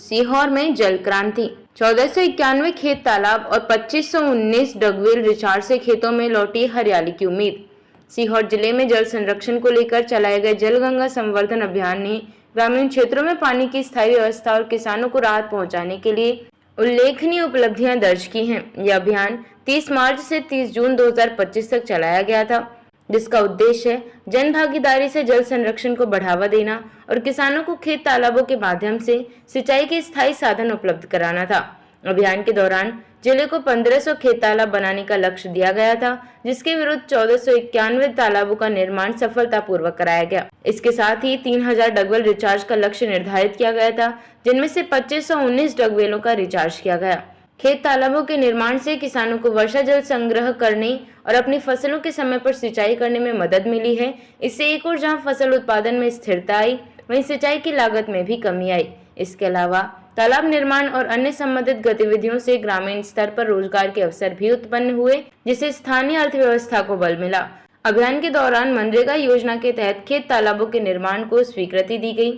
सीहोर में जल क्रांति। 1491 खेत तालाब और 2519 डगवेल रिचार्ज से खेतों में लौटी हरियाली की उम्मीद। सीहोर जिले में जल संरक्षण को लेकर चलाए गए जल गंगा संवर्धन अभियान ने ग्रामीण क्षेत्रों में पानी की स्थायी व्यवस्था और किसानों को राहत पहुंचाने के लिए उल्लेखनीय उपलब्धियां दर्ज की हैं। यह अभियान 30 मार्च से 30 जून 2025 तक चलाया गया था, जिसका उद्देश्य जन भागीदारी से जल संरक्षण को बढ़ावा देना और किसानों को खेत तालाबों के माध्यम से सिंचाई के स्थायी साधन उपलब्ध कराना था। अभियान के दौरान जिले को 1500 खेत तालाब बनाने का लक्ष्य दिया गया था, जिसके विरुद्ध 1491 तालाबों का निर्माण सफलतापूर्वक कराया गया। इसके साथ ही 3000 डगवेल रिचार्ज का लक्ष्य निर्धारित किया गया था, जिनमें से 2519 डगवेलों का रिचार्ज किया गया। खेत तालाबों के निर्माण से किसानों को वर्षा जल संग्रह करने और अपनी फसलों के समय पर सिंचाई करने में मदद मिली है। इससे एक और जहां फसल उत्पादन में स्थिरता आई, वहीं सिंचाई की लागत में भी कमी आई। इसके अलावा तालाब निर्माण और अन्य संबंधित गतिविधियों से ग्रामीण स्तर पर रोजगार के अवसर भी उत्पन्न हुए, जिससे स्थानीय अर्थव्यवस्था को बल मिला। अभियान के दौरान मनरेगा योजना के तहत खेत तालाबों के निर्माण को स्वीकृति दी गई।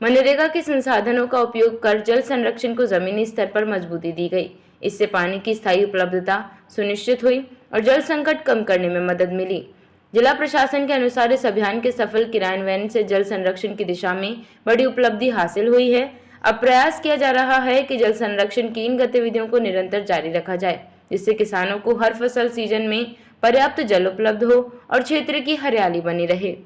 मनरेगा के संसाधनों का उपयोग कर जल संरक्षण को जमीनी स्तर पर मजबूती दी गई। इससे पानी की स्थायी उपलब्धता सुनिश्चित हुई और जल संकट कम करने में मदद मिली। जिला प्रशासन के अनुसार इस अभियान के सफल क्रियान्वयन से जल संरक्षण की दिशा में बड़ी उपलब्धि हासिल हुई है। अब प्रयास किया जा रहा है कि जल संरक्षण की इन गतिविधियों को निरंतर जारी रखा जाए, जिससे किसानों को हर फसल सीजन में पर्याप्त जल उपलब्ध हो और क्षेत्र की हरियाली बनी रहे।